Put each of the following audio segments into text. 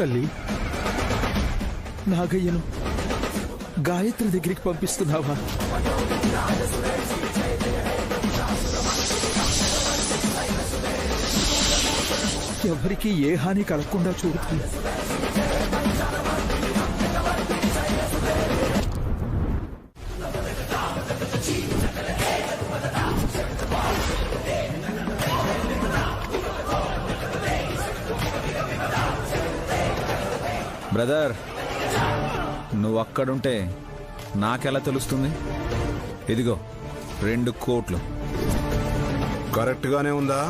తల్లి, నాగయ్యను గాయత్రి దగ్గరికి పంపిస్తున్నావా? ఎవరికి ఏ హాని కలగకుండా చూడుతుంది. బ్రదర్, నువ్వు అక్కడుంటే నాకెలా తెలుస్తుంది? ఇదిగో 2 కోట్లు. కరెక్ట్ గానే ఉందా?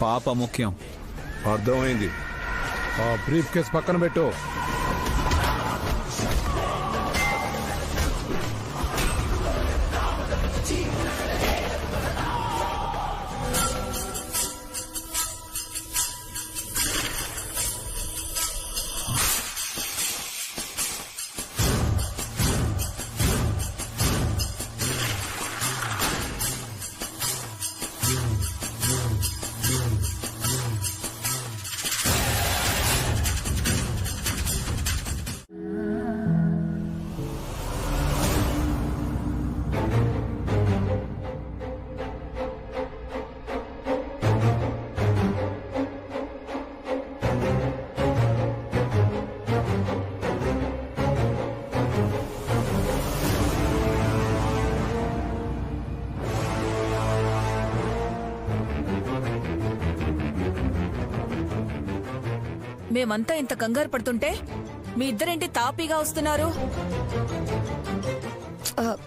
పాప ముఖ్యం. అర్థమైంది. ఆ బ్రీఫ్ కేస్ పక్కన పెట్టు. మేమంతా ఇంత కంగారు పడుతుంటే మీ ఇద్దరేంటి తాపీగా వస్తున్నారు?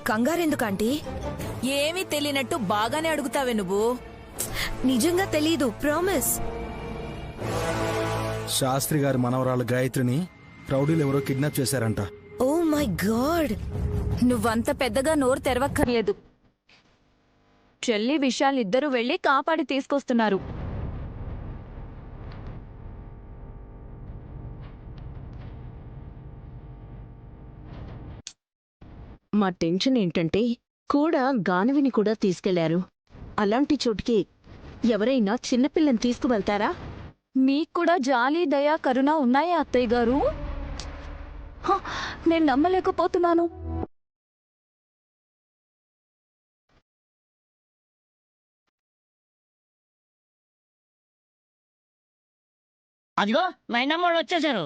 కంగారెందుకు ఆంటీ? ఏమీ తెలియనట్టు బాగానే అడుగుతావే నువ్వు. నిజంగా తెలీదు, ప్రామిస్. శాస్త్రి గారి మనవరాలు గాయత్రిని రౌడీలు ఎవరో కిడ్నాప్ చేశారంట. Oh my god! నువ్వంత పెద్దగా నోరు తెరవక్కర్లేదు. చెల్లి విషయాలిద్దరూ వెళ్లి కాపాడి తీసుకొస్తున్నారు. మా టెన్షన్ ఏంటంటే కూడా గానవిని కూడా తీసుకెళ్లారు. అలాంటి చోటుకి ఎవరైనా చిన్నపిల్లని తీసుకువెళ్తారా? మీక్కూడా జాలి, దయా, కరుణ ఉన్నాయా అత్తయ్య గారు? నేను నమ్మలేకపోతున్నాను. అదిగో మైనమ్మోళ్ళు వచ్చేసారు.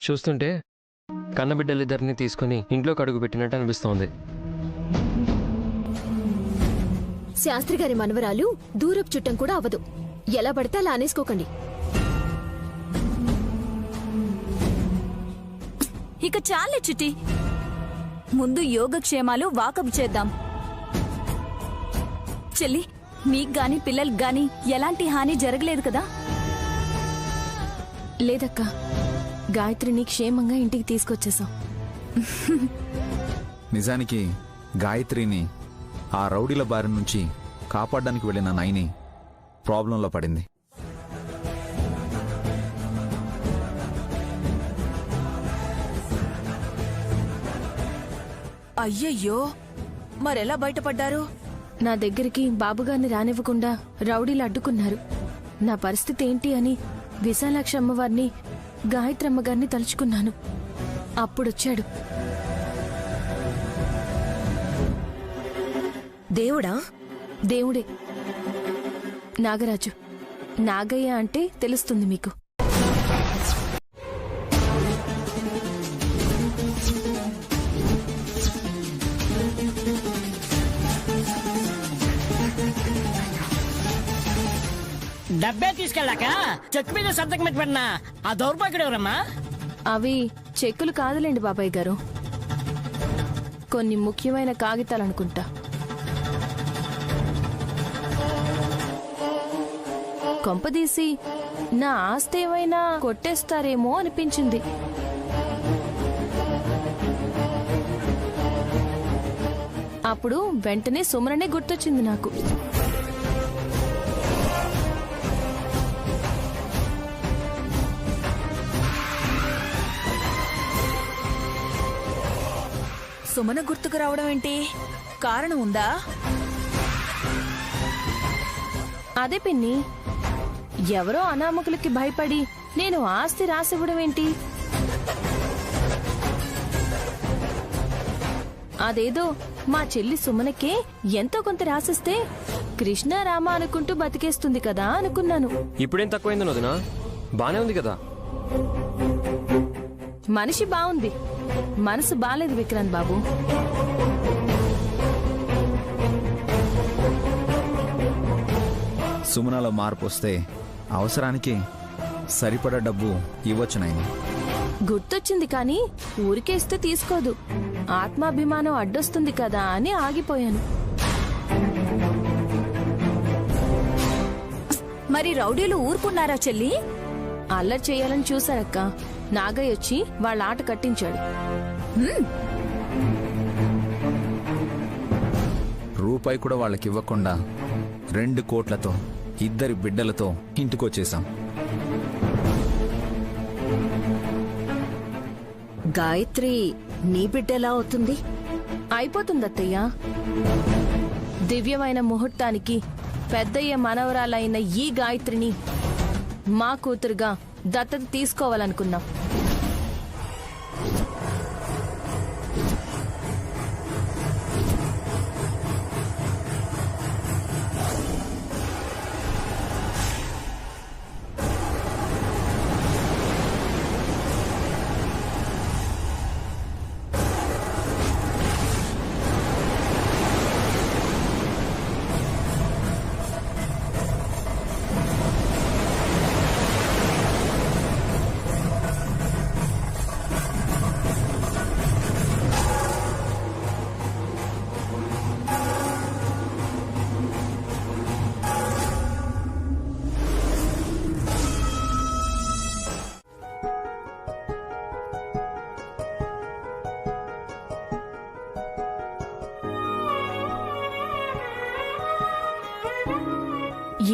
చూస్తుంటే కన్నబిడ్డలిద్దరిని తీసుకుని ఇంట్లోకి అడుగు పెట్టినట్టు అనిపిస్తోంది. శాస్త్రి గారి మనవరాలు దూరపు చుట్టం కూడా అవ్వదు. ఎలా పడితే అలా అనేసుకోకండి. ఇక చాలే చిట్టి, ముందు యోగక్షేమాలు వాకబు చేద్దాం. చెల్లి, మీకు గాని పిల్లలకు గాని ఎలాంటి హాని జరగలేదు కదా? లేదక్కా, గాయత్రిని క్షేమంగా ఇంటికి తీసుకొచ్చేసాం. నిజానికి గాయత్రిని ఆ రౌడీల బారి నుంచి కాపాడడానికి వెళ్ళిన నైని ప్రాబ్లంలో పడింది. అయ్యయ్యో, మరెలా బయటపడ్డారు? నా దగ్గరికి బాబుగారిని రానివ్వకుండా రౌడీలు అడ్డుకున్నారు. నా పరిస్థితి ఏంటి అని విశాలాక్షి అమ్మవారిని, గాయత్రి అమ్మగారిని తలుచుకున్నాను. అప్పుడొచ్చాడు. దేవుడా? దేవుడే. నాగరాజు. నాగయ్య అంటే తెలుస్తుంది మీకు. డబ్బే తీసుకెళ్ళాక చెక్ మీద సంతకం పెట్టినా ఆ దౌర్భాగ్యుడు ఎవరమ్మా? అవి చెక్కులు కాదులేండి బాబాయ్ గారు, కొన్ని ముఖ్యమైన కాగితాలనుకుంటా. కొంపదీసి నా ఆస్తి ఏమైనా కొట్టేస్తారేమో అనిపించింది. అప్పుడు వెంటనే సుమననే గుర్తొచ్చింది నాకు. సుమన గుర్తుకు రావడం ఏంటి? కారణం ఉందా? అదే పిన్ని, ఎవరో అనామకులకి భయపడి నేను ఆస్తి రాసివ్వడం ఏంటి? అదేదో మా చెల్లి సుమనకే ఎంతో కొంత రాసిస్తే కృష్ణ రామ అనుకుంటూ బతికేస్తుంది కదా అనుకున్నాను. ఇప్పుడేం తక్కువైంది వదినా? బానే ఉంది కదా. మనిషి బాగుంది, మనసు బాలేదు విక్రాంత్ బాబు. సుమనలో మార్పు వస్తే అవసరానికి సరిపడా డబ్బు ఇవ్వచ్చు నాయని. గుర్తొచ్చింది కానీ ఊరికేస్తే తీసుకోదు. ఆత్మాభిమానం అడ్డొస్తుంది కదా అని ఆగిపోయాను. మరి రౌడీలు ఊరుకున్నారా చెల్లి? అల్లరి చేయాలని చూశారక్క. నాగయ్య వచ్చి వాళ్ళ ఆట కట్టించాడు. రూపాయి కూడా వాళ్ళకి ఇవ్వకుండా 2 కోట్లతో 2 బిడ్డలతో ఇంటికొచ్చేసాం. గాయత్రి నీ బిడ్డెలా అవుతుంది? అయిపోతుంది అత్తయ్య. దివ్యమైన ముహూర్తానికి పెద్దయ్య మనవరాలైన ఈ గాయత్రిని మా కూతురుగా దత్తత తీసుకోవాలనుకున్నాం.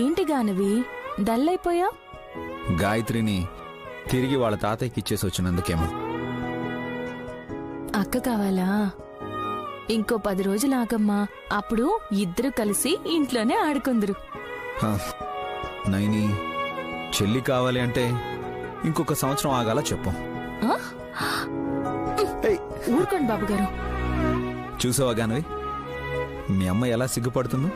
ఏంటి గానవి డల్లైపోయా? గాయత్రిని తిరిగి వాళ్ళ తాతయ్యకి ఇచ్చేసి వచ్చినందుకేమో. అక్క కావాలా? ఇంకో 10 రోజులు ఆగమ్మా, అప్పుడు ఇద్దరు కలిసి ఇంట్లోనే ఆడుకుందరు. హ, నైని చెల్లి కావాలి అంటే ఇంకొక సంవత్సరం ఆగాల చెప్పు. ఊరుకోండి బాబుగారు. చూసావా గానవి, మీ అమ్మ ఎలా సిగ్గుపడుతుందో?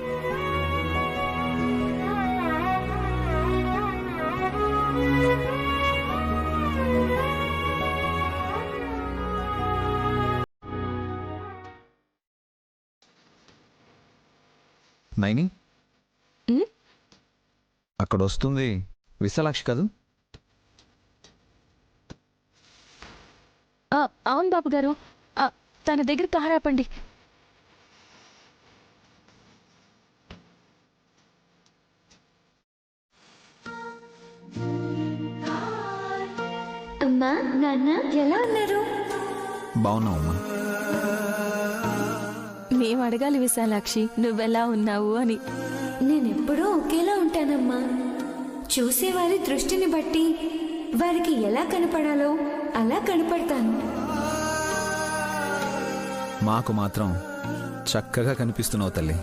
నైని, అక్కడ వస్తుంది విశాలాక్షి కాదు? అవును బాబుగారు, తన దగ్గర కారాపండి. అమ్మా నాన్న ఎలా ఉన్నారు? బాగున్నావమ్మా. మేం అడగాలి విశాలాక్షి నువ్వెలా ఉన్నావు అని. నేనెప్పుడూ ఒకేలా ఉంటానమ్మా. చూసేవారి దృష్టిని బట్టి వారికి ఎలా కనపడాలో అలా కనపడతాను. మాకు మాత్రం చక్కగా కనిపిస్తున్నావు తల్లి.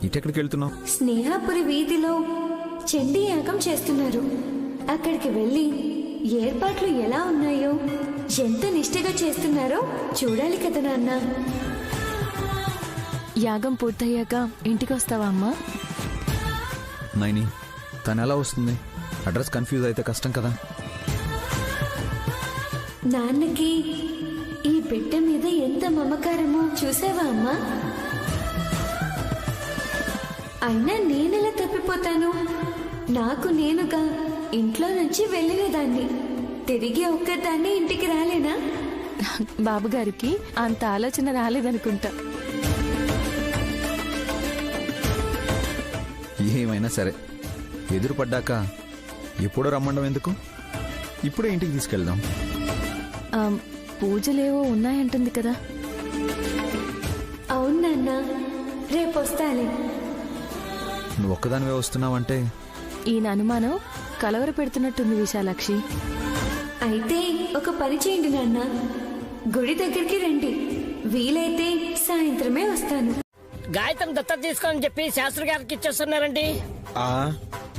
ఇటెక్కడికి వెళ్తున్నావు? స్నేహాపురి వీధిలో చండీ యాగం చేస్తున్నారు. అక్కడికి వెళ్ళి ఏర్పాట్లు ఎలా ఉన్నాయో, ఎంత నిష్ఠగా చేస్తున్నారో చూడాలి కదా నాన్న. యాగం పూర్తయ్యాక ఇంటికి వస్తావా అమ్మా? నైని, తను ఎలా వస్తుంది? అడ్రస్ కన్ఫ్యూజ్ అయితే కష్టం కదా. నాన్నకి ఈ బిడ్డ మీద ఎంత మమకారమో చూసావా అమ్మా? అయినా నేనెలా తప్పిపోతాను? నాకు నేనుగా ఇంట్లో నుంచి వెళ్ళినదాన్ని, తిరిగి ఒక్కదాన్ని ఇంటికి రాలేనా? బాబుగారికి అంత ఆలోచన రాలేదనుకుంటా. ఏమైనా సరే ఎదురు పడ్డాక ఎప్పుడో రమ్మండం ఎందుకు? ఇప్పుడే ఇంటికి తీసుకెళ్దాం. పూజలేవో ఉన్నాయంటుంది కదా. అవును నాన్న, రేపు వస్తాలే. నువ్వు ఒక్కదానివే వస్తున్నావంటే ఈయన అనుమానం కలవర పెడుతున్నట్టుంది విశాలాక్షి. అయితే ఒక పని చేయండి నాన్న, గుడి దగ్గరికి రండి. వీలైతే సాయంత్రమే వస్తాను. గాయత్రం దత్తత తీసుకోని చెప్పి శాస్త్రి గారికి ఇచ్చేస్తున్నారండి.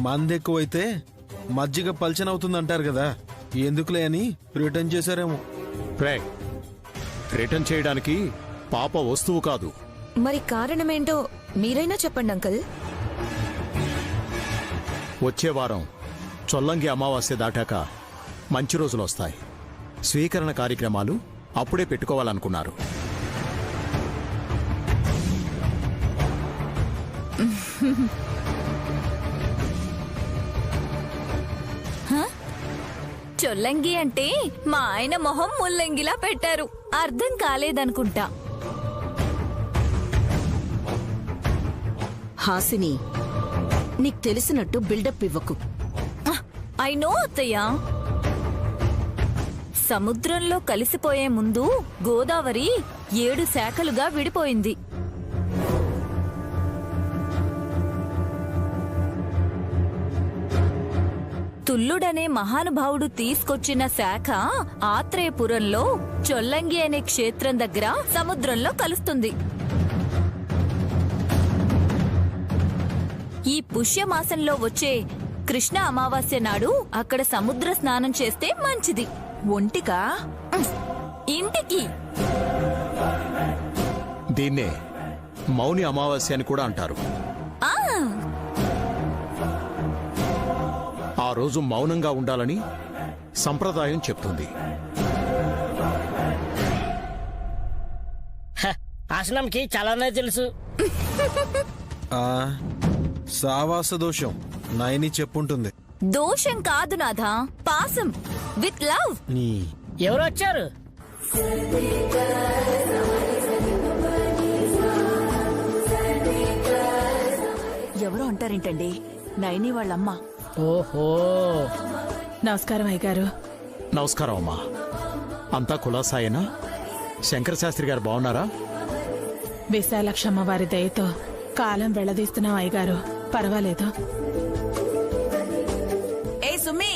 మంది ఎక్కువైతే మజ్జిగ పల్చన అవుతుందంటారు కదా, ఎందుకులే అని రిటర్న్ చేశారేమో. రిటర్న్ చేయడానికి పాప వస్తువు కాదు. మరి కారణమేంటో మీరైనా చెప్పండి అంకుల్. వచ్చే వారం చొల్లంగి అమావాస్య దాటాక మంచి రోజులు వస్తాయి. స్వీకరణ కార్యక్రమాలు అప్పుడే పెట్టుకోవాలనుకున్నారు. చొల్లంగి అంటే మా ఆయన మొహం ముల్లంగిలా పెట్టారు. అర్థం కాలేదనుకుంటా. హాసిని, నీకు తెలిసినట్టు బిల్డప్ ఇవ్వకు. ఐ నో అత్తయ్య. సముద్రంలో కలిసిపోయే ముందు గోదావరి 7 శాఖలుగా విడిపోయింది. తుల్లుడనే మహానుభావుడు తీసుకొచ్చిన శాఖ ఆత్రేయపురంలో చొల్లంగి అనే క్షేత్రం దగ్గర సముద్రంలో కలుస్తుంది. ఈ పుష్యమాసంలో వచ్చే కృష్ణ అమావాస్య నాడు అక్కడ సముద్ర స్నానం చేస్తే మంచిది. ఒంటికా? ఇంటికి. దీన్నే మౌని అమావాస్య అని కూడా అంటారు. ఆ రోజు మౌనంగా ఉండాలని సంప్రదాయం చెప్తుంది. ఆసనంకి చాలానే తెలుసు. సావాస దోషం నయని చెప్పుంటుంది. దోషం కాదు నాథా, పాసం విత్ లవ్. ఎవరు వచ్చారు? ఎవరో అంటారేంటండి, నయని వాళ్ళమ్మ. ఓహో, నమస్కారం అయ్యగారు. నమస్కారం అమ్మా. అంతా కులాసాయేనా? శంకరశాస్త్రి గారు బాగున్నారా? విశాలక్షమ్మ వారి దయతో కాలం వెళ్లదీస్తున్నాం అయ్యగారు, పర్వాలేదు. ఏ సుమ్మి,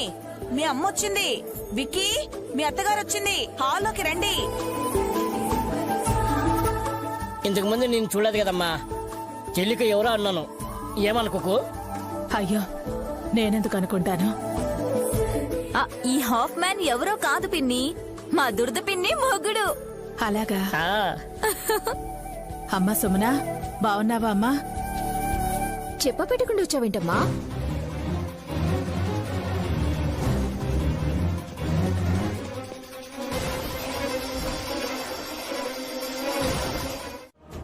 మీ అమ్మ వచ్చింది. విక్కీ, మీ అత్తగారు వచ్చింది. హాల్లోకి రండి. ఇంతకు ముందు నేను చూడలేదు కదమ్మా. చెల్లికి ఎవరో అన్నాను, ఏమనుకోకు. అయ్యో, నేనెందుకు అనుకుంటాను. ఈ హాఫ్ మ్యాన్ ఎవరో కాదు పిన్ని, మా దురద పిన్ని మొగుడు. అలాగా? అమ్మా సుమనా, బాగున్నావా అమ్మా? చెప్ప పెట్టకుండా వచ్చావేంటమ్మా?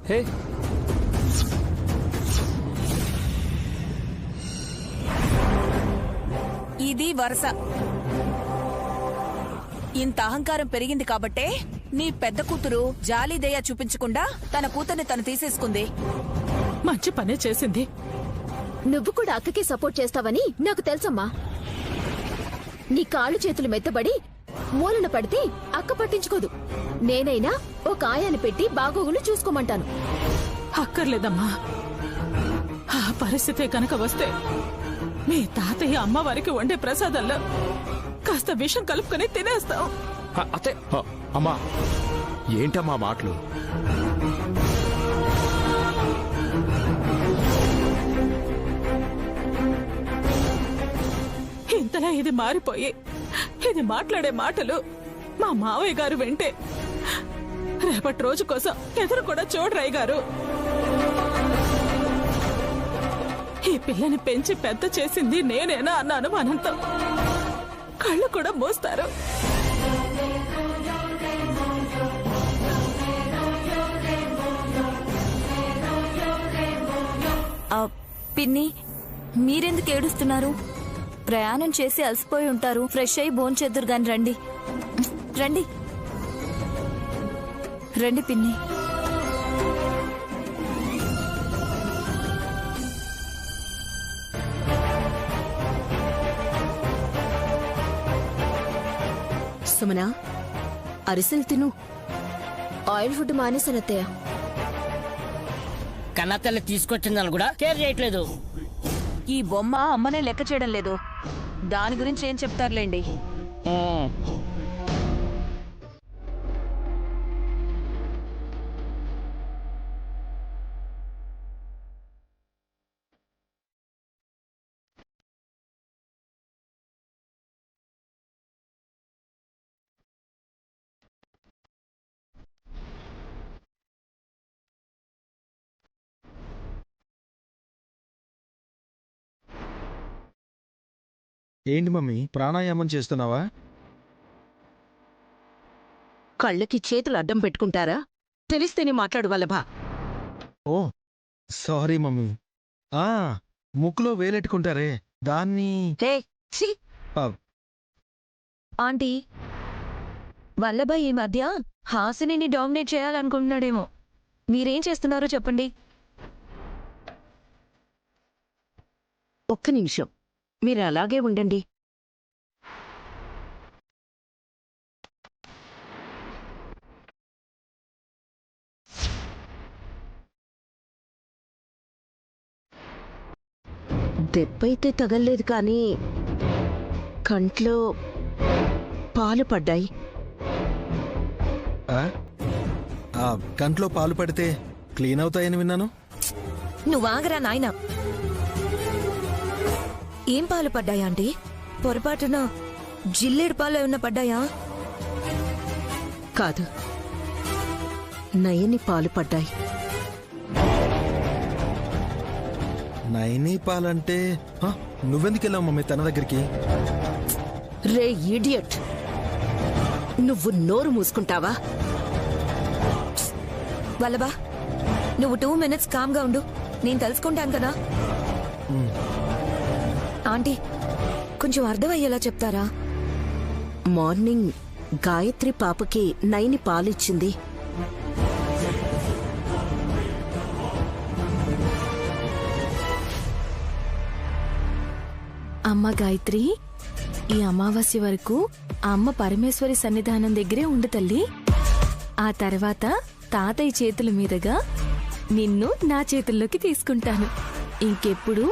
హే, ఇది వరుస. ఇంత అహంకారం పెరిగింది కాబట్టే నీ పెద్ద కూతురు జాలీదయ చూపించకుండా తన కూతుర్ని తను తీసేసుకుంది. మంచి పనే చేసింది. నువ్వు కూడా అక్కకి సపోర్ట్ చేస్తావని నాకు తెలుసమ్మా. నీ కాళ్ళు చేతులు మెత్తబడి మూలన పడితే అక్క పట్టించుకోదు. నేనైనా ఒక ఆయాన్ని పెట్టి బాగోగులు చూసుకోమంటాను. అక్కర్లేదమ్మా, ఆ పరిస్థితే కనుక వస్తే మీ తాతయ్య అమ్మవారికి వండే ప్రసాదంలో కాస్త విషం కలుపుకొని తినేస్తాం. అతే అమ్మా, ఏంటమ్మా మాటలు? ఇంతలా ఇది మారిపోయి ఇది మాట్లాడే మాటలు మా మావయ్య గారు వింటే రేపటి రోజు కోసం ఎదురు కూడా చూడరయ్య గారు. ఈ పిల్లని పెంచి పెద్ద చేసింది నేనేనా అన్న అనుమానంతో కళ్ళు కూడా మూస్తారు. పిన్ని, మీరెందుకు ఏడుస్తున్నారు? ప్రయాణం చేసి అలసిపోయి ఉంటారు. ఫ్రెష్ అయి భోంచేద్దురు గాని రండి. రండి రండి పిన్ని. సుమనా అరిసెలు తిను. ఆయిల్ ఫుడ్ మానేసాను అత్తయ్య. కన్నతల్లి తీసుకొచ్చిందని కూడా కేర్ చేయట్లేదు. ఈ బొమ్మ అమ్మనే లెక్క చేయడం లేదు. దాని గురించి ఏం చెప్తారులేండి. ఏంటి మమ్మీ ప్రాణాయామం చేస్తున్నావా? కళ్ళకి చేతులు అడ్డం పెట్టుకుంటారా? తెలిస్తేనే మాట్లాడు వల్లభా. ఓ సారీ మమ్మీ. ముక్కులో వేలెట్టుకుంటారే దాన్ని. ఆంటీ, వల్లభాయ్ ఈ మధ్య హాసినిని డామినేట్ చేయాలనుకుంటున్నాడేమో. మీరేం చేస్తున్నారో చెప్పండి. ఒక్క నిమిషం, మీరు అలాగే ఉండండి. దెబ్బైతే తగల్లేదు కానీ కంట్లో పాలు పడ్డాయి. కంట్లో పాలు పడితే క్లీన్ అవుతాయని విన్నాను. నువ్వాగరా నాయనా. ఏం పాలు పడ్డాయా ఆంటీ? పొరపాటున జిల్లేడు పాలు ఏమన్నా పడ్డాయా? కాదు, నయని పాలు పడ్డాయి. నైనీ పాలంటే నువ్వెందుకు వెళ్ళావు మమ్మీ తన దగ్గరికి? రే ఇడియట్, నువ్వు నోరు మూసుకుంటావా? వల్లభా, నువ్వు 2 minutes కామ్గా ఉండు. నేను తెలుసుకుంటాను కదా. ఆంటీ, కొంచెం అర్థమయ్యేలా చెప్తారా? మార్నింగ్ గాయత్రి పాపకి నైని పాలిచ్చింది. అమ్మ గాయత్రి, ఈ అమావాస్య వరకు ఆ అమ్మ పరమేశ్వరి సన్నిధానం దగ్గరే ఉండు తల్లి. ఆ తర్వాత తాతయ్య చేతుల మీదుగా నిన్ను నా చేతుల్లోకి తీసుకుంటాను. ఇంకెప్పుడు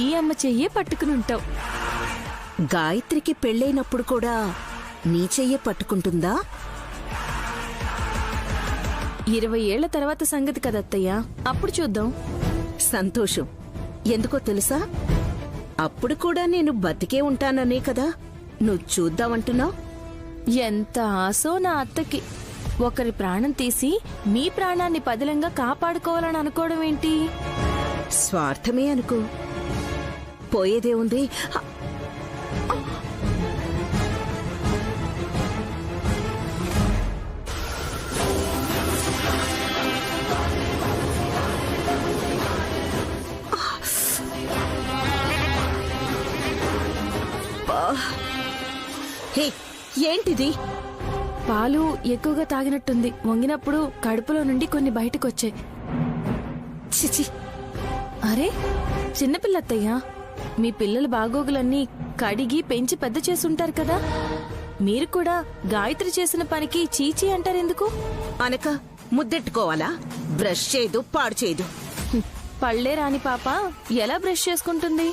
ఈ అమ్మ చెయ్యే పట్టుకుని ఉంటావు. గాయత్రికి పెళ్ళైనప్పుడు కూడా నీ చెయ్యే పట్టుకుంటుందా? 20 ఏళ్ల తర్వాత సంగతి కదత్తయ్యా, అప్పుడు చూద్దాం. సంతోషం. ఎందుకో తెలుసా, అప్పుడు కూడా నేను బతికే ఉంటాననే కదా నువ్వు చూద్దామంటున్నావు. ఎంత ఆశో నా అత్తకి. ఒకరి ప్రాణం తీసి మీ ప్రాణాన్ని పదిలంగా కాపాడుకోవాలని అనుకోవడం ఏంటి? స్వార్థమే అనుకో. పోయేదే ఉంది. హే, ఏంటిది? పాలు ఎక్కువగా తాగినట్టుంది. వంగినప్పుడు కడుపులో నుండి కొన్ని బయటకొచ్చాయి. చిచి, అరే చిన్నపిల్లత్తయ్యా, మీ పిల్లల బాగోగులన్నీ కడిగి పెంచి పెద్ద చేసుంటారు కదా. మీరు కూడా గాయత్రి చేసిన పనికి చీచీ అంటారెందుకు? అనక ముద్దెట్టుకోవాలా? బ్రష్ చేయదు, పాడు చేయదు. పళ్లే రాని పాప ఎలా బ్రష్ చేసుకుంటుంది?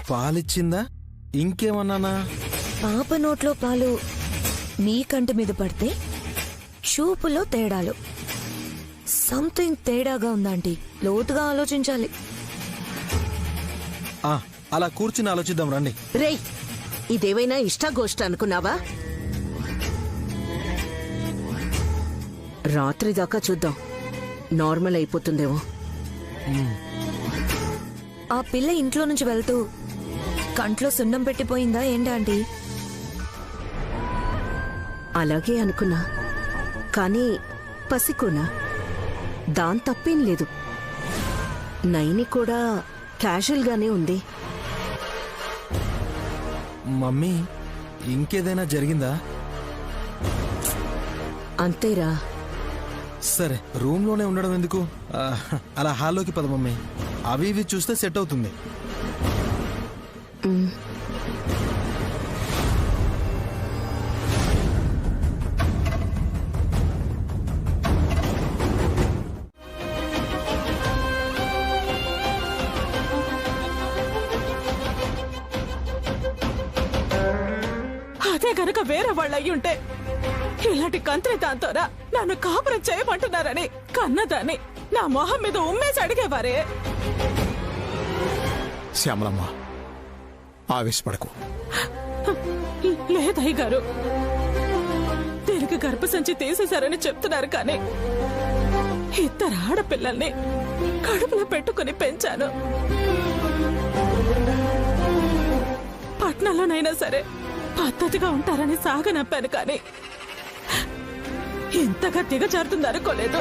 పాలిచ్చిందా? ఇంకేమన్నానా? పాప నోట్లో పాలు నీ కంటి మీద పడితే చూపులో తేడాలు. సంథింగ్ తేడాగా ఉందంటీ. లోతుగా ఆలోచించాలి. అలా కూర్చుని ఆలోచిద్దాం రండి. రేయ్, ఇదేవైనా ఇష్టాగోష్ట అనుకున్నావా? రాత్రి దాకా చూద్దాం, నార్మల్ అయిపోతుందేమో. ఆ పిల్ల ఇంట్లో నుంచి వెళ్తూ కంట్లో సున్నం పెట్టిపోయిందా ఏంటంటీ? అలాగే అనుకున్నా, కానీ పసికోనా, దాని తప్పేం లేదు. నైని కూడా క్యాజువల్ గానే ఉంది. మమ్మీ, ఇంకేదైనా జరిగిందా? అంతేరా, సరే రూమ్ లోనే ఉండడం ఎందుకు, అలా హాల్లోకి పద మమ్మీ. అవి ఇవి చూస్తే సెట్ అవుతుంది. అదే గనక వేరే వాళ్ళు అయ్యుంటే ఇలాంటి కంత్రి దాంతోరా నన్ను కాపురం చేయమంటున్నారని కన్నదాన్ని నా మొహం మీద ఉమ్మేసి అడిగేవారే. శ్యామలమ్మ, ఆవేశపడకు. లేదయ్య గారు, దీనికి గర్భసంచి తీసేశారని చెప్తున్నారు కానీ 2 ఆడపిల్లల్ని కడుపులో పెట్టుకుని పెంచాను. పట్నంలోనైనా సరే పద్ధతిగా ఉంటారని సాగనంపాను కానీ ఇంతగా దిగజారుతుంది అనుకోలేదు.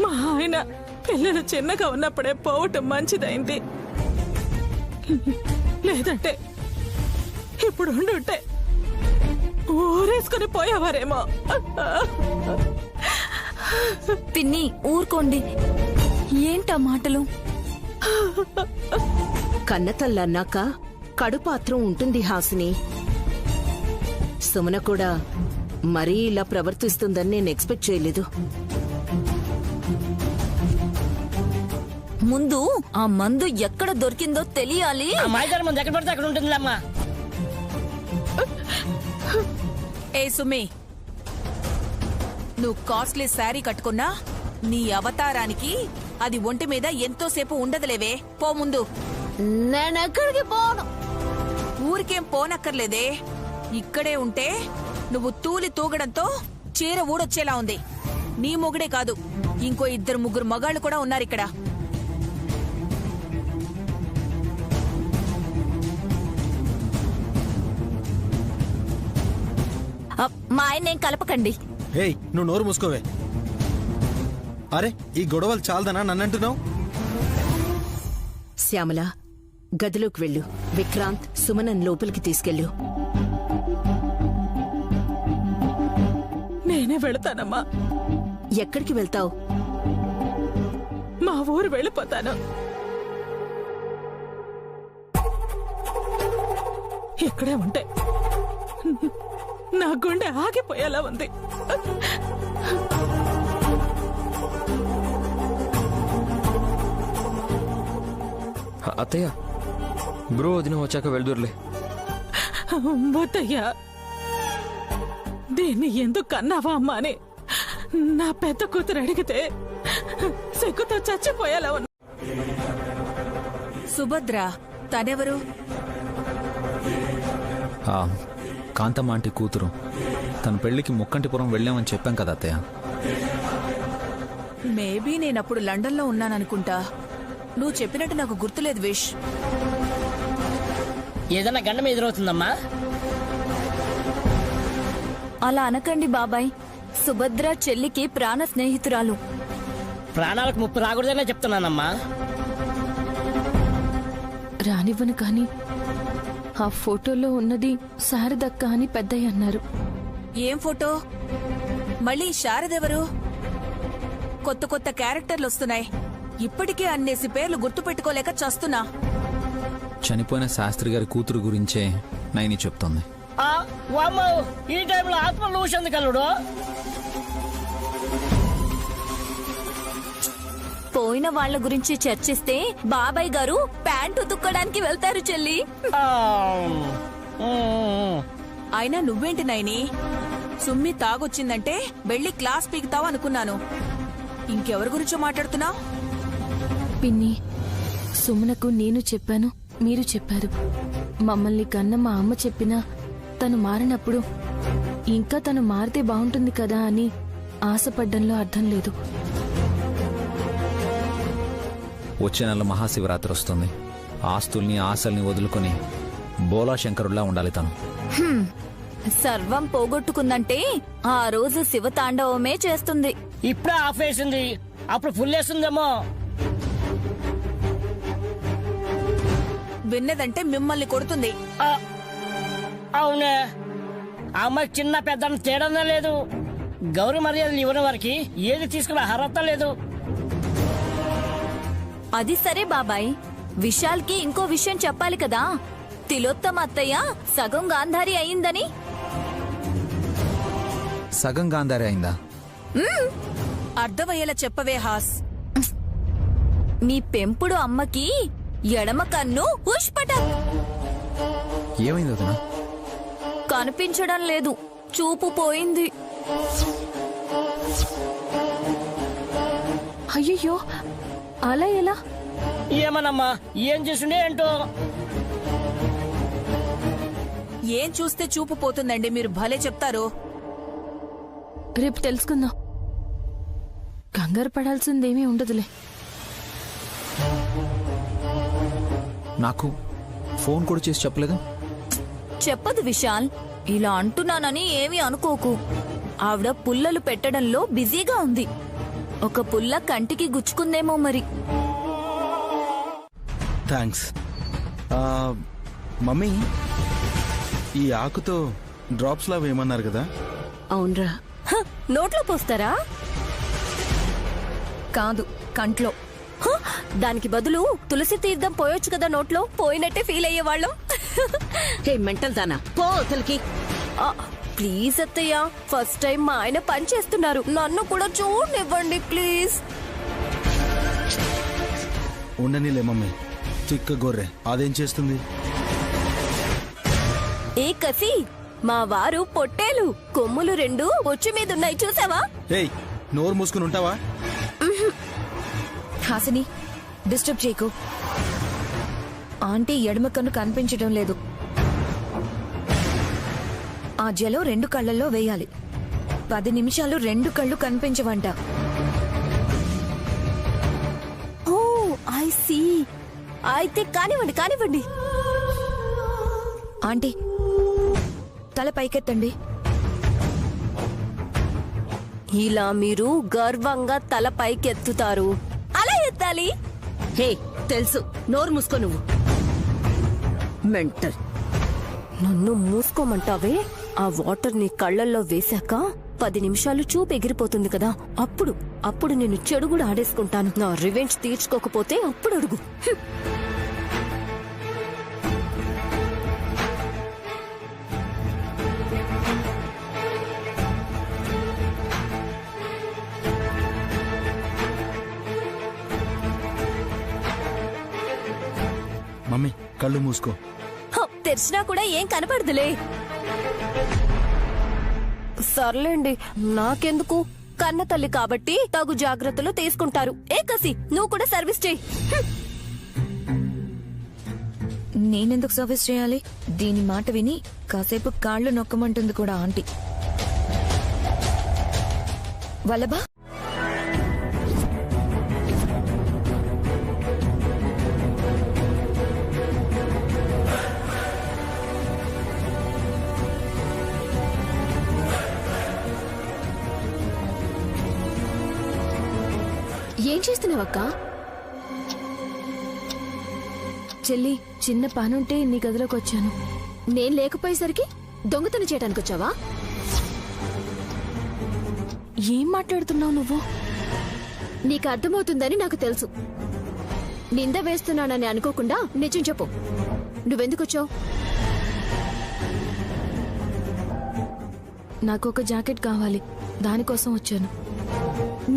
మా ఆయన పిల్లలు చిన్నగా ఉన్నప్పుడే పోవటం మంచిదైంది. లేదంటే ఇప్పుడు ఉండుంటే ఊరేసుకుని పోయేవారేమో. పిన్ని ఊరుకోండి, ఏంటా మాటలు? కన్నతల్లన్నాక కడుపాత్రం ఉంటుంది హాసిని. సుమన కూడా మరీ ఇలా ప్రవర్తిస్తుందని నేను ఎక్స్పెక్ట్ చేయలేదు. ముందు ఆ మందు ఎక్కడ దొరికిందో తెలియాలి. మాయదారి మందు ఎక్కడ పడితే అక్కడ ఉంటుందిలమ్మా. ఏ సుమి, నువ్వు కాస్ట్లీ శారీ కట్టుకున్నా నీ అవతారానికి అది ఒంటి మీద ఎంతోసేపు ఉండదులేవే. పో ముందు. నేనెక్కడికి పోను. ఊరికేం పోనక్కర్లేదే, ఇక్కడే ఉంటే నువ్వు తూలి తూగడంతో చీర ఊడొచ్చేలా ఉంది. నీ మొగుడే కాదు, ఇంకో 2-3 మగాళ్ళు కూడా ఉన్నారిక్కడ. మా ఆయన ఏం కలపకండి. హేయ్, నువ్వు నోరు మూసుకోవే. అరే, ఈ గొడవలు చాలదనా నన్నంటున్నావు? శ్యామల, గదిలోకి వెళ్ళు. విక్రాంత్, సుమనన్ లోపలికి తీసుకెళ్ళు. నేనే వెళతానమ్మా. ఎక్కడికి వెళ్తావు? మా ఊరు వెళ్ళిపోతాను. ఇక్కడే ఉంటే నా గుండె ఆగిపోయేలా ఉంది. అత్తయ్య, బ్రో వదిన వచ్చాక వెళ్దూరులే. వద్దయ్యా, దీన్ని ఎందుకు కన్నావా అమ్మా అని నా పెద్ద కూతురు అడిగితే సిగ్గుతో చచ్చిపోయేలా ఉన్నా. సుభద్ర తనెవరు? కాంతమ్మ ఆంటీ కూతురు. తన పెళ్లికి ముక్కంటిపురం వెళ్ళామని చెప్పాం కదా అత్తయ్య. మేబీ నేనప్పుడు లండన్లో ఉన్నాననుకుంటా. నువ్వు చెప్పినట్టు నాకు గుర్తులేదు విష్. ఏదన్నా గండం ఎదురవుతుందమ్మా? అలా అనకండి బాబాయ్. సుభద్ర చెల్లికి ప్రాణ స్నేహితురాలు. ప్రాణాలకు ముప్పు రాకూడదనే చెప్తున్నానమ్మా. రానివ్వను కాని ఆ ఫోటోలో ఉన్నది శారదక్క అని పెద్దయ్య అన్నారు. ఏం ఫోటో? మళ్ళీ శారదెవరు? కొత్త కొత్త క్యారెక్టర్లు వస్తున్నాయి. ఇప్పటికే అన్నేసి పేర్లు గుర్తుపెట్టుకోలేక చస్తున్నా. చనిపోయిన శాస్త్రి గారి కూతురు గురించే నైని చెప్తోంది. ఈ టైంలో ఆత్మలు ఊసింది కలుడు. పోయిన వాళ్ళ గురించి చర్చిస్తే బాబాయ్ గారు ప్యాంటు తుక్కడానికి వెళ్తారు చెల్లి. అయినా నువ్వేంటి నైని? సుమ్మి తాగొచ్చిందంటే వెళ్ళి క్లాస్ పీకుతావు అనుకున్నాను. ఇంకెవరి గురించో మాట్లాడుతున్నావు? పిన్ని, సుమనకు నేను చెప్పాను, మీరు చెప్పారు. మమ్మల్ని కన్న మా అమ్మ చెప్పినా తను మారినప్పుడు ఇంకా తను మారితే బాగుంటుంది కదా అని ఆశపడ్డంలో అర్థం లేదు. వచ్చే నెల మహాశివరాత్రి వస్తుంది. ఆస్తుల్ని ఆశల్ని వదులుకొని బోలా శంకరుల్లా ఉండాలి తను. సర్వం పోగొట్టుకుందంటే ఆ రోజు శివతాండవమే చేస్తుంది. ఇప్పుడే ఆఫ్ వేసింది, అప్పుడు ఫుల్ వేస్తుందేమో. విన్నదంటే మిమ్మల్ని కొడుతుంది. అవునే, ఆ అమ్మాయి చిన్న పెద్ద తేడా లేదు. గౌరవ మర్యాదలు ఇవ్వని వారికి ఏది తీసుకున్న అర్హత లేదు. అది సరే బాబాయ్, విశాల్కి ఇంకో విషయం చెప్పాలి కదా. తిలోత్తమ అత్తయ్య సగం గాంధారి అయిందని. సగం గాంధారి అయిందా? అర్థమయ్యేలా చెప్పవే హాస్. మీ పెంపుడు అమ్మకి ఎడమ కన్ను ఉష్పటం. ఏమైంది వదినా? కనిపించడం లేదు, చూపు పోయింది. అయ్యయ్యో, అలా ఎలా? ఏమనమ్మా, ఏం చేస్తుండే ఏంటో. ఏం చూస్తే చూపు పోతుందండి, మీరు భలే చెప్తారు. రేపు తెలుసుకుందాం. కంగారు పడాల్సిందేమీ ఉండదులే. నాకు ఫోన్ కూడా చేసి చెప్పలేదు? చెప్పదు విశాల్. ఇలా అంటున్నానని ఏమీ అనుకోకు. ఆవిడ పుల్లలు పెట్టడంలో బిజీగా ఉంది. ఒక పుల్ల కంటికి గుచ్చుకుందేమో మరి. థ్యాంక్స్. మమ్మీ, ఈ ఆకుతో డ్రాప్స్ లా వేయమన్నారు కదా? అవునరా. నోట్లో పోస్తారా? కాదు, కంట్లో. దానికి బదులు తులసి తీర్థం పోయొచ్చు కదా నోట్లో. పోయినట్టే ఫీల్ అయ్యేవాళ్ళం. హే మెంటల్ దానా, పో అసలుకి. ప్లీజ్ అత్తయ్య, ఫస్ట్ టైం మా ఆయన పని చేస్తున్నారు, నన్ను కూడా చూడనివ్వండి ప్లీజ్. ఉండనిలే మమ్మీ, చిక్క గొర్రె అదేం చేస్తుంది? ఏ కసి, మా వారు పొట్టేలు, కొమ్ములు 2 ఒచ్చు మీద ఉన్నాయి చూసావా? ఏయ్, నోరు మూసుకుని ఉంటావా? హాసిని, డిస్టర్బ్ చేయకు. ఆంటీ ఎడమ కన్ను కనిపించడం లేదు. ఆ జలో 2 కళ్ళల్లో వేయాలి. 10 నిమిషాలు 2 కళ్ళు కనిపించవంట. ఓ ఐ సీ. అయితే కానివ్వండి కానివ్వండి. ఆంటీ, తల పైకెత్తండి. ఇలా మీరు గర్వంగా తల పైకెత్తుతారు. అలా ఎత్తాలి. హే తెలుసు, నోరు మూసుకో నువ్వు. మెంటల్. నన్ను మూసుకోమంటావే? ఆ వాటర్ నీ కళ్ళల్లో వేశాక 10 నిమిషాలు చూపు ఎగిరిపోతుంది కదా, అప్పుడు నేను చెడు కూడా ఆడేసుకుంటాను. నా రివెంజ్ తీర్చుకోకపోతే అప్పుడు అడుగు. మమ్మీ, కళ్ళు మూసుకో. తెరిచినా కూడా ఏం కనపడదులే. సర్లేండి, నాకెందుకు? కన్న తల్లి కాబట్టి తగు జాగ్రత్తలు తీసుకుంటారు. ఏ కసి, నువ్వు కూడా సర్వీస్ చేయి. నేనెందుకు సర్వీస్ చేయాలి? దీని మాట విని కాసేపు కాళ్ళు నొక్కమంటుంది కూడా ఆంటీ. వల్లభా, ఏం చేస్తున్నావక్క? చెల్లి, చిన్న పనుంటే నీ గదిలోకి వచ్చాను. నేను లేకపోయేసరికి దొంగతనం చేయడానికి వచ్చావా? ఏం మాట్లాడుతున్నావు నువ్వు? నీకు అర్థమవుతుందని నాకు తెలుసు. నింద వేస్తున్నానని అనుకోకుండా నిజం చెప్పు. నువ్వెందుకొచ్చావు? నాకు ఒక జాకెట్ కావాలి, దానికోసం వచ్చాను.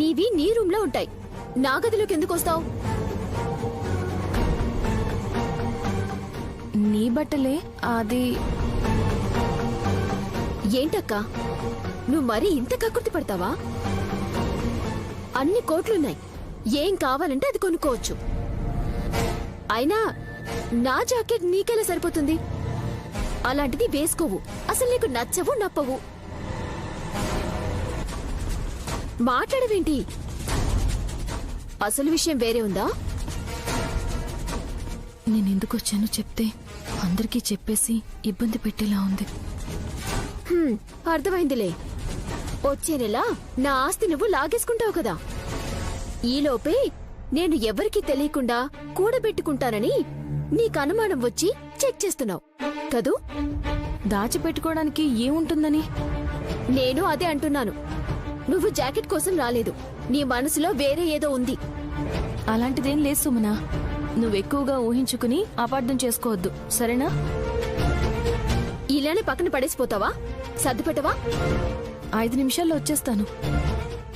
నీవి నీ రూమ్ లో ఉంటాయి, నా గదిలోకి ఎందుకు వస్తావు? నీ బట్టలే. అది ఏంటక్క, నువ్వు మరీ ఇంత కక్కుర్తి పడతావా? అన్ని కోట్లున్నాయి, ఏం కావాలంటే అది కొనుక్కోవచ్చు. అయినా నా జాకెట్ నీకెలా సరిపోతుంది? అలాంటిది వేసుకోవు, అసలు నీకు నచ్చవు నప్పవు. మాట్లాడవేంటి? అసలు విషయం వేరే ఉందా? నేనెందుకు వచ్చానో చెప్తే అందరికీ చెప్పేసి ఇబ్బంది పెట్టేలా ఉంది. అర్థమైందిలే. వచ్చే నెల నా ఆస్తి నువ్వు లాగేసుకుంటావు కదా. ఈలోపే నేను ఎవరికీ తెలియకుండా కూడబెట్టుకుంటానని నీకు అనుమానం వచ్చి చెక్ చేస్తున్నావు కదూ? దాచిపెట్టుకోవడానికి ఏముంటుందని? నేను అదే అంటున్నాను. నువ్వు జాకెట్ కోసం రాలేదు, నీ మనసులో వేరే ఏదో ఉంది. అలాంటిదేం లేదు సుమనా. నువ్వెక్కువగా ఊహించుకుని అపార్థం చేసుకోవద్దు, సరేనా? ఇలానే పక్కన పడేసిపోతావా? సర్దుపెట్టవా? 5 నిమిషాల్లో వచ్చేస్తాను.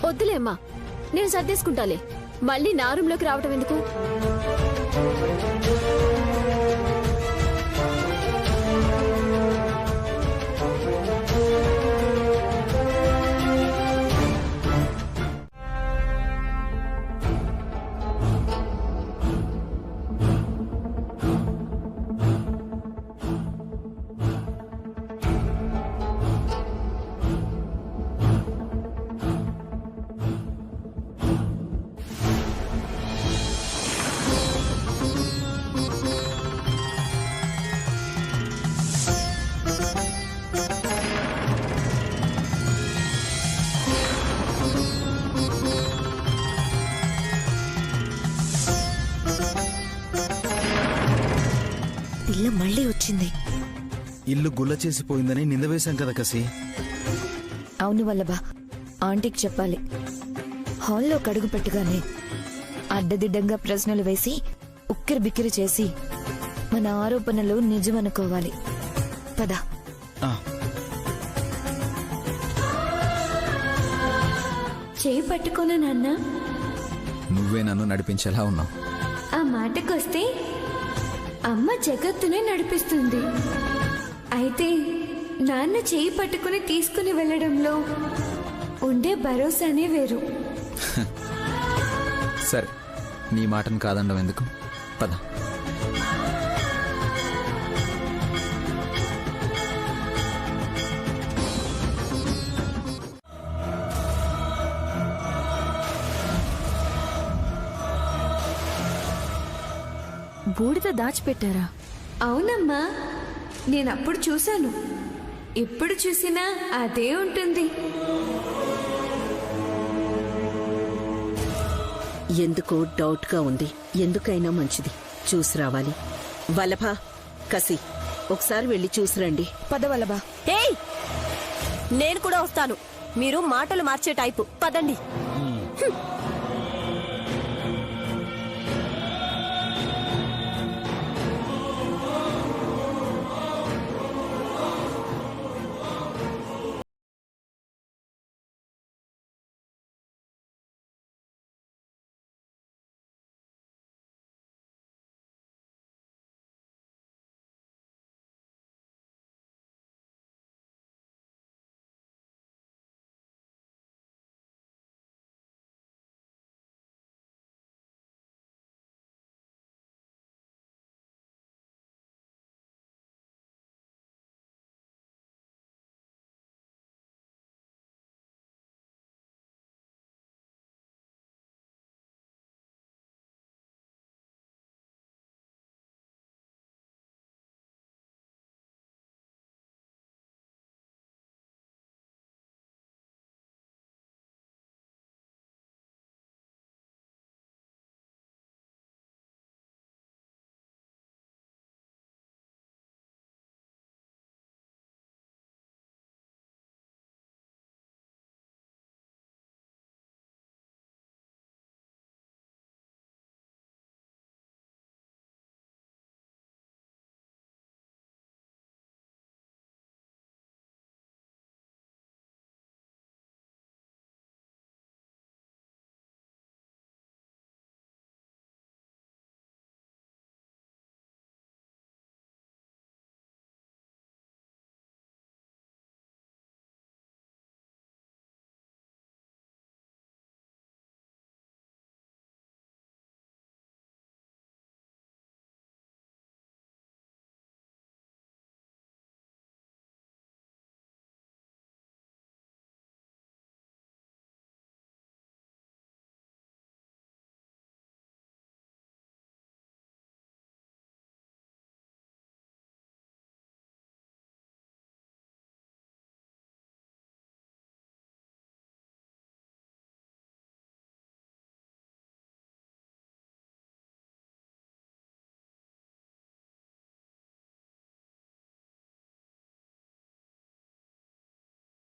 వద్దులే అమ్మా, నేను సర్దేసుకుంటాలే. మళ్ళీ నా రూంలోకి రావటం ఎందుకు? పిల్ల మళ్ళీ వచ్చింది. ఇల్లు గుల్ల చేసిపోయిందని నింద వేశాం కదా కసి. అవును వల్లభా, ఆంటీకి చెప్పాలి. హాల్లో కడుగు పెట్టగానే అడ్డదిడ్డంగా ప్రశ్నలు వేసి ఉక్కిరి బిక్కిరి చేసి మన ఆరోపణలు నిజమనుకోవాలి. పద. చేయి పట్టుకోను నాన్న. నువ్వే నన్ను నడిపించేలా ఉన్నావు. ఆ మాటకొస్తే అమ్మ జగత్తునే నడిపిస్తుంది. అయితే నాన్న చేయి పట్టుకుని తీసుకుని వెళ్లడంలో ఉండే భరోసానే వేరు. సరే, నీ మాటను కాదండం ఎందుకు? పద. బూడిద దాచిపెట్టారా? అవునమ్మా, నేనప్పుడు చూశాను. ఇప్పుడు చూసినా అదే ఉంటుంది. ఎందుకో డౌట్ గా ఉంది. ఎందుకైనా మంచిది, చూసి రావాలి. వల్లభ, కసి, ఒకసారి వెళ్ళి చూసిరండి. పద వల్లభా. ఏయ్, నేను కూడా వస్తాను. మీరు మాటలు మార్చే టైపు. పదండి.